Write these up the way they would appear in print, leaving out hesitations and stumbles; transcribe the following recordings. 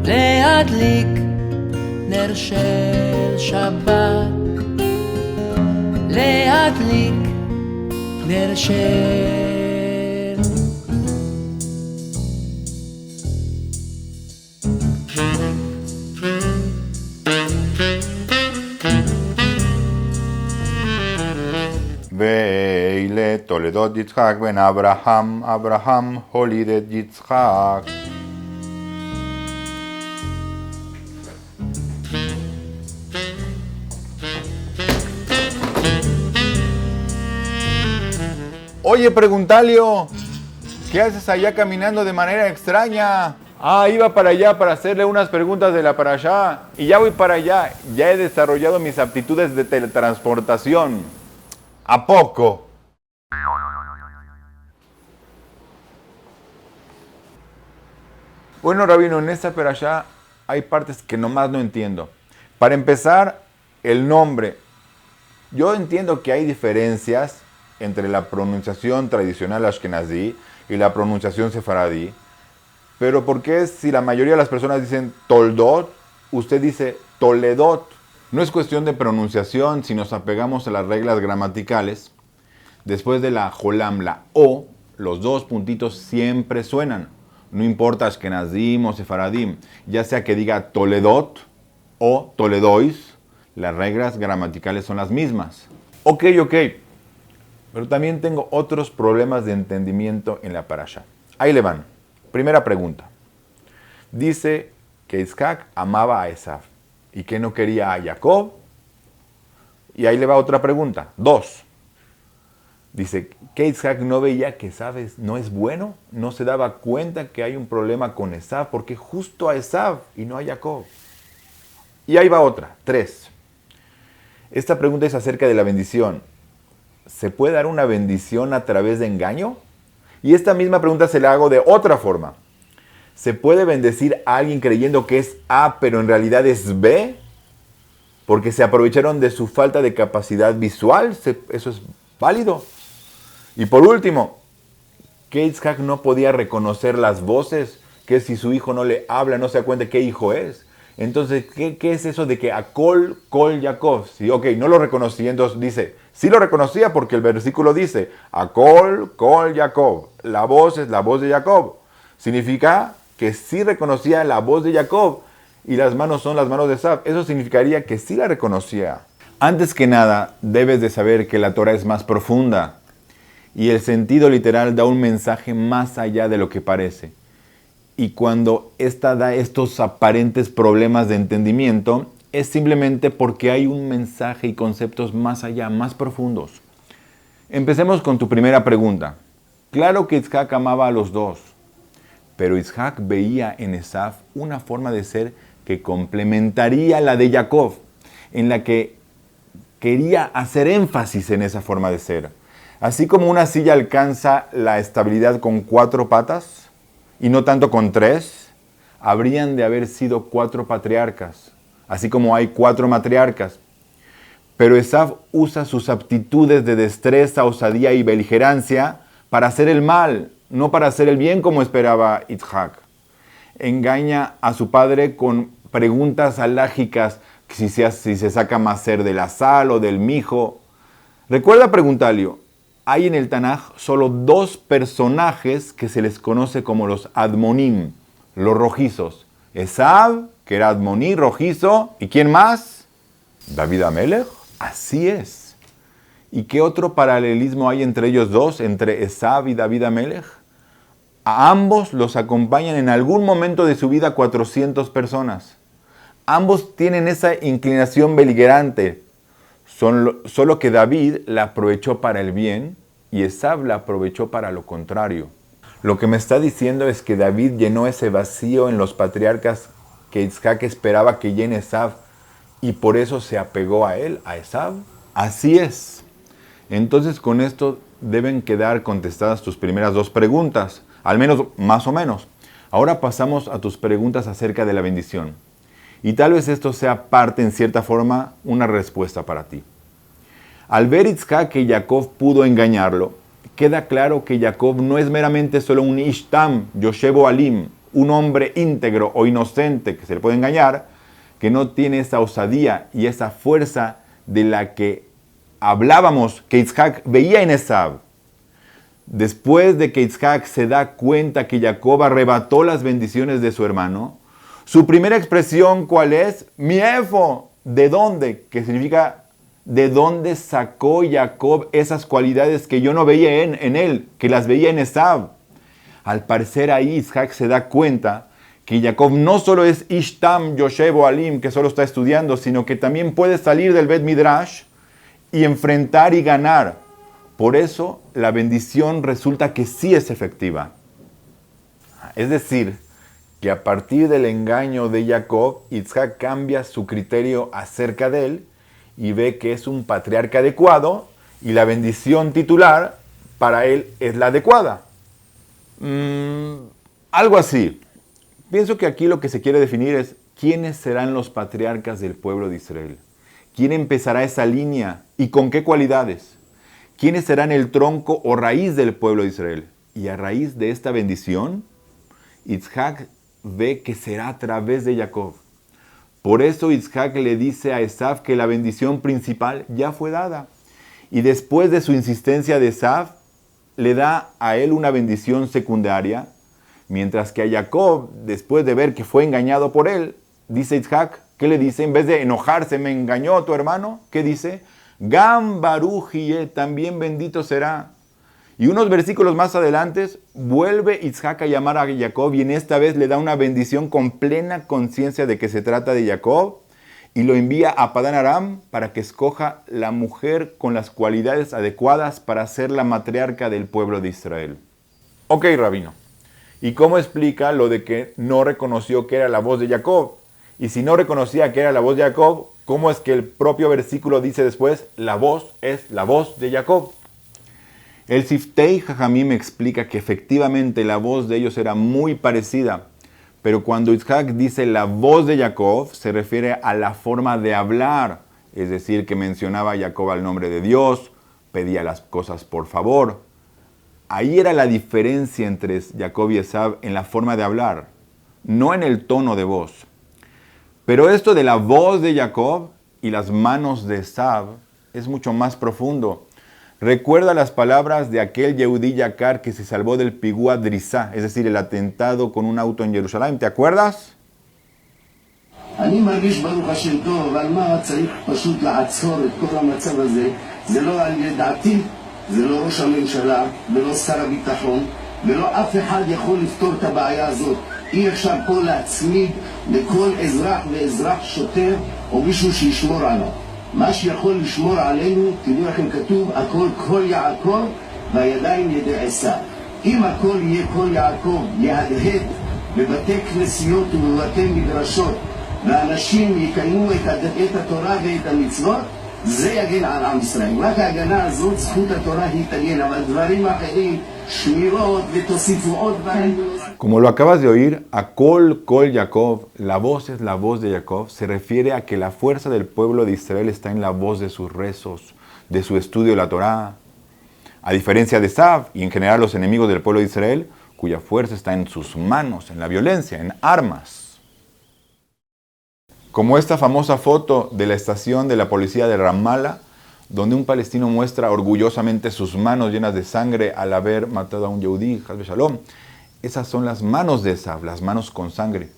להדליק נר של שבת, להדליק נר של ואלה תולדות יצחק בן אברהם, אברהם הוליד את יצחק. Oye, preguntalio, ¿qué haces allá caminando de manera extraña? Iba para allá para hacerle unas preguntas de la para allá. Y ya voy para allá. Ya he desarrollado mis aptitudes de teletransportación. ¿A poco? Bueno, Rabino, en esta para allá hay partes que nomás no entiendo. Para empezar, el nombre. Yo entiendo que hay diferencias entre la pronunciación tradicional ashkenazí y la pronunciación sefaradí. Pero ¿por qué si la mayoría de las personas dicen Toldot, usted dice Toledot? No es cuestión de pronunciación si nos apegamos a las reglas gramaticales. Después de la jolam, la O, los dos puntitos siempre suenan. No importa ashkenazim o sefaradim, ya sea que diga Toledot o Toledois, las reglas gramaticales son las mismas. Ok. Pero también tengo otros problemas de entendimiento en la parasha. Ahí le van. Primera pregunta. Dice que Isaac amaba a Esav y que no quería a Jacob. Y ahí le va otra pregunta. 2. Dice que Isaac no veía que Esav no es bueno. No se daba cuenta que hay un problema con Esav porque justo a Esav y no a Jacob. Y ahí va otra. 3. Esta pregunta es acerca de la bendición. ¿Se puede dar una bendición a través de engaño? Y esta misma pregunta se la hago de otra forma. ¿Se puede bendecir a alguien creyendo que es A, pero en realidad es B? Porque se aprovecharon de su falta de capacidad visual. ¿Eso es válido? Y por último, ¿que Isaac no podía reconocer las voces? Que si su hijo no le habla, no se da cuenta qué hijo es. Entonces, ¿qué es eso de que a Kol Jacob? Sí, ok, no lo reconocí, entonces dice, sí lo reconocía porque el versículo dice, a Kol Jacob, la voz es la voz de Jacob. Significa que sí reconocía la voz de Jacob y las manos son las manos de Esav. Eso significaría que sí la reconocía. Antes que nada, debes de saber que la Torah es más profunda y el sentido literal da un mensaje más allá de lo que parece. Y cuando esta da estos aparentes problemas de entendimiento, es simplemente porque hay un mensaje y conceptos más allá, más profundos. Empecemos con tu primera pregunta. Claro que Isaac amaba a los dos, pero Isaac veía en Esav una forma de ser que complementaría la de Jacob, en la que quería hacer énfasis en esa forma de ser. Así como una silla alcanza la estabilidad con 4 patas, y no tanto con 3, habrían de haber sido 4 patriarcas, así como hay 4 matriarcas. Pero Esav usa sus aptitudes de destreza, osadía y beligerancia para hacer el mal, no para hacer el bien como esperaba Isaac. Engaña a su padre con preguntas alágicas, si se saca macer de la sal o del mijo. Recuerda preguntarle. Hay en el Tanaj solo 2 personajes que se les conoce como los Admonim, los rojizos. Esav, que era Admoní, rojizo. ¿Y quién más? David Amelech. Así es. ¿Y qué otro paralelismo hay entre ellos dos, entre Esav y David Amelech? A ambos los acompañan en algún momento de su vida 400 personas. Ambos tienen esa inclinación beligerante. Solo que David la aprovechó para el bien y Esav la aprovechó para lo contrario. Lo que me está diciendo es que David llenó ese vacío en los patriarcas que Isaac esperaba que llene Esav y por eso se apegó a él, a Esav. Así es. Entonces con esto deben quedar contestadas tus primeras 2 preguntas, al menos más o menos. Ahora pasamos a tus preguntas acerca de la bendición. Y tal vez esto sea parte, en cierta forma, una respuesta para ti. Al ver Isaac que Jacob pudo engañarlo, queda claro que Jacob no es meramente solo un Ishtam, Yoshebo Alim, un hombre íntegro o inocente que se le puede engañar, que no tiene esa osadía y esa fuerza de la que hablábamos que Isaac veía en Esav. Después de que Isaac se da cuenta que Jacob arrebató las bendiciones de su hermano, su primera expresión, ¿cuál es? Miefo, ¿de dónde? Que significa, ¿de dónde sacó Jacob esas cualidades que yo no veía en él, que las veía en Esav? Al parecer ahí Isaac se da cuenta que Jacob no solo es Ishtam, Yoshev o Alim, que solo está estudiando, sino que también puede salir del Bet Midrash y enfrentar y ganar. Por eso la bendición resulta que sí es efectiva. Es decir, que a partir del engaño de Jacob, Isaac cambia su criterio acerca de él y ve que es un patriarca adecuado y la bendición titular para él es la adecuada. Algo así. Pienso que aquí lo que se quiere definir es quiénes serán los patriarcas del pueblo de Israel. ¿Quién empezará esa línea y con qué cualidades? ¿Quiénes serán el tronco o raíz del pueblo de Israel? Y a raíz de esta bendición, Isaac ve que será a través de Jacob. Por eso Isaac le dice a Esav que la bendición principal ya fue dada. Y después de su insistencia de Esav, le da a él una bendición secundaria, mientras que a Jacob, después de ver que fue engañado por él, dice Isaac, ¿qué le dice? En vez de enojarse, me engañó tu hermano, ¿qué dice? Gam Baruch Yeh, también bendito será. Y unos versículos más adelante, vuelve Isaac a llamar a Jacob y en esta vez le da una bendición con plena conciencia de que se trata de Jacob y lo envía a Padán Aram para que escoja la mujer con las cualidades adecuadas para ser la matriarca del pueblo de Israel. Ok, rabino. ¿Y cómo explica lo de que no reconoció que era la voz de Jacob? Y si no reconocía que era la voz de Jacob, ¿cómo es que el propio versículo dice después, la voz es la voz de Jacob? El Siftei Jajamim explica que efectivamente la voz de ellos era muy parecida, pero cuando Isaac dice la voz de Jacob, se refiere a la forma de hablar, es decir, que mencionaba a Jacob al nombre de Dios, pedía las cosas por favor. Ahí era la diferencia entre Jacob y Esav en la forma de hablar, no en el tono de voz. Pero esto de la voz de Jacob y las manos de Esav es mucho más profundo. Recuerda las palabras de aquel Yehudí Yakar que se salvó del pigua Drisá, es decir, el atentado con un auto en Jerusalén. ¿Te acuerdas? אני מרגיש ברוך השם טוב, אבל מה צריך פשוט לעצור את כל המצב הזה? זה לא על דעתי, זה לא ראש הממשלה, ולא שר הביטחון, ולא אף אחד יכול לפתור את הבעיה הזאת. אי אפשר פה להצמיד לכל אזרח ואזרח שוטר או מישהו שישמור עליו. מה שיכול לשמור עלינו, תדעו לכם כתוב, הכל כל יעקב והידיים ידי עשיו. אם הכל יהיה כל יעקב יהדהד בבתי כנסיות ובבתי מדרשות, ואנשים יקיימו את התורה ואת המצוות, זה יגן על עם ישראל. רק ההגנה הזאת, זכות התורה היא תגן, אבל דברים אחרים, שמירות ותוסיפו עוד דברים. Como lo acabas de oír, a Kol Jacob, la voz es la voz de Jacob, se refiere a que la fuerza del pueblo de Israel está en la voz de sus rezos, de su estudio de la Torá. A diferencia de Esav y en general los enemigos del pueblo de Israel, cuya fuerza está en sus manos, en la violencia, en armas. Como esta famosa foto de la estación de la policía de Ramallah, donde un palestino muestra orgullosamente sus manos llenas de sangre al haber matado a un Yehudí, Hasbe Shalom. Esas son las manos de Esav, las manos con sangre.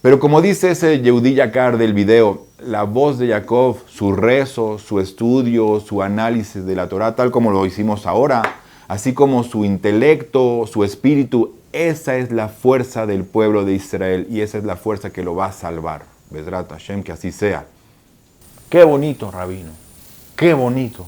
Pero como dice ese Yehudí Yakar del video, la voz de Jacob, su rezo, su estudio, su análisis de la Torá, tal como lo hicimos ahora, así como su intelecto, su espíritu, esa es la fuerza del pueblo de Israel y esa es la fuerza que lo va a salvar. Bezrat Hashem, que así sea. Qué bonito, rabino. Qué bonito.